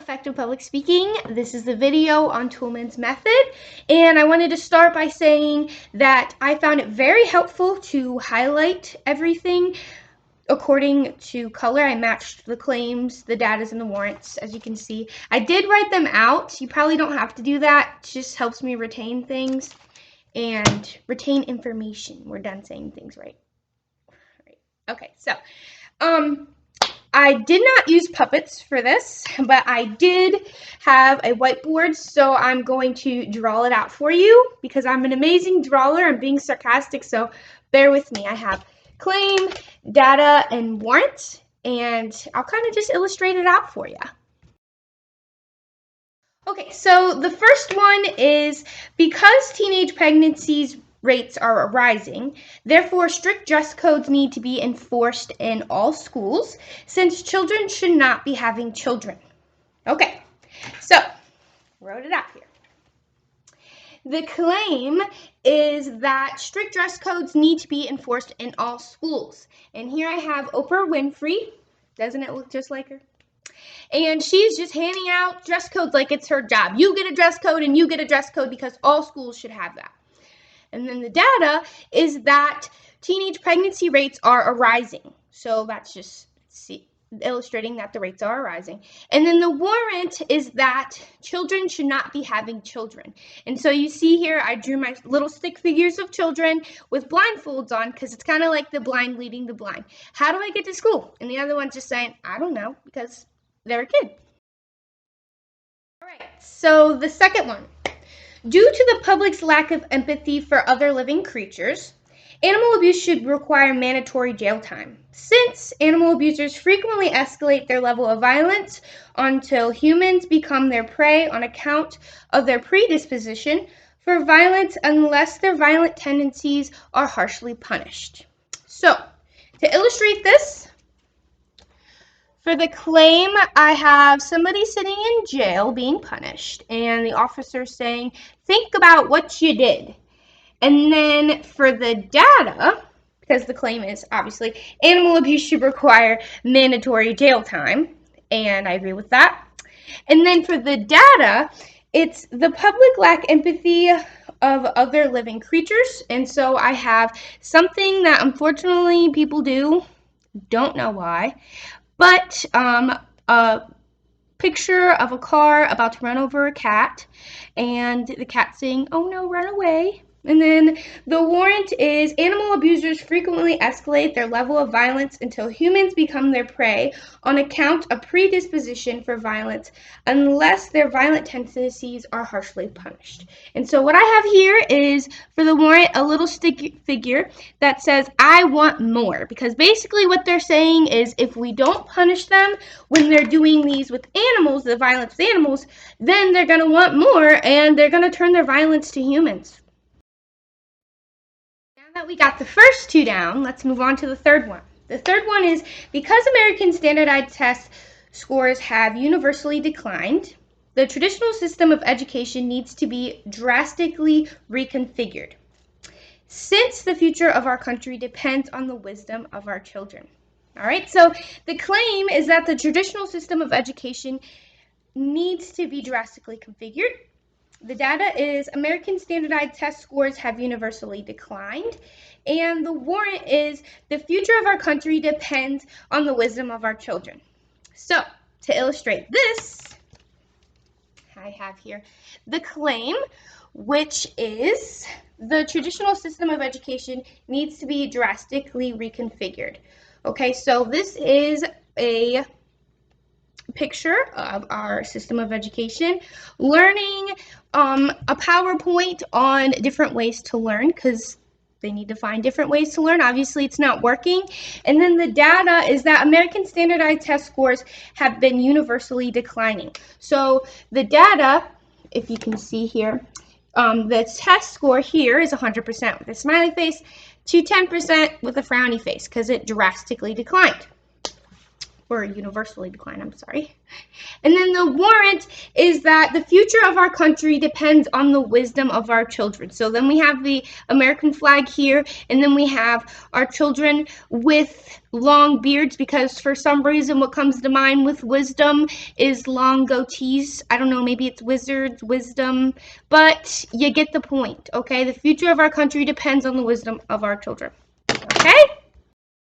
Effective Public Speaking. This is the video on Toulmin's method, and I wanted to start by saying that I found it very helpful to highlight everything according to color. I matched the claims, the datas, and the warrants, as you can see. I did write them out. You probably don't have to do that. It just helps me retain things and retain information. We're done saying things right. Okay, so I did not use puppets for this, but I did have a whiteboard, so I'm going to draw it out for you because I'm an amazing drawer. I'm being sarcastic, so bear with me. I have claim, data, and warrant, and I'll kind of just illustrate it out for you. Okay, so the first one is because teenage pregnancies rates are rising, therefore strict dress codes need to be enforced in all schools since children should not be having children. Okay, so wrote it out here. The claim is that strict dress codes need to be enforced in all schools. And here I have Oprah Winfrey. Doesn't it look just like her? And she's just handing out dress codes like it's her job. You get a dress code and you get a dress code because all schools should have that. And then the data is that teenage pregnancy rates are rising. So that's just illustrating that the rates are rising. And then the warrant is that children should not be having children. And so you see here, I drew my little stick figures of children with blindfolds on because it's kind of like the blind leading the blind. How do I get to school? And the other one's just saying, I don't know, because they're a kid. All right, so the second one. Due to the public's lack of empathy for other living creatures, animal abuse should require mandatory jail time. Since animal abusers frequently escalate their level of violence until humans become their prey on account of their predisposition for violence unless their violent tendencies are harshly punished. So, to illustrate this, for the claim, I have somebody sitting in jail being punished, and the officer saying, think about what you did. And then for the data, because the claim is obviously animal abuse should require mandatory jail time, and I agree with that. And then for the data, it's the public lack empathy of other living creatures, and so I have something that unfortunately people do, don't know why, but a picture of a car about to run over a cat, and the cat saying, oh no, run away. And then the warrant is animal abusers frequently escalate their level of violence until humans become their prey on account of predisposition for violence unless their violent tendencies are harshly punished. And so what I have here is for the warrant a little stick figure that says I want more, because basically what they're saying is if we don't punish them when they're doing these with animals, the violence with animals, then they're going to want more and they're going to turn their violence to humans. Now that we got the first two down, let's move on to the third one. The third one is because American standardized test scores have universally declined, the traditional system of education needs to be drastically reconfigured, since the future of our country depends on the wisdom of our children. All right, so the claim is that the traditional system of education needs to be drastically configured. The data is American standardized test scores have universally declined, and the warrant is the future of our country depends on the wisdom of our children. So, to illustrate this, I have here the claim, which is the traditional system of education needs to be drastically reconfigured. Okay, so this is a picture of our system of education, learning a PowerPoint on different ways to learn, because they need to find different ways to learn. Obviously, it's not working. And then the data is that American standardized test scores have been universally declining. So the data, if you can see here, the test score here is 100% with a smiley face to 10% with a frowny face because it drastically declined. or universally decline, I'm sorry. And then the warrant is that the future of our country depends on the wisdom of our children. So then we have the American flag here, and then we have our children with long beards, because for some reason what comes to mind with wisdom is long goatees. I don't know, maybe it's wizards, wisdom, but you get the point, okay? The future of our country depends on the wisdom of our children, okay?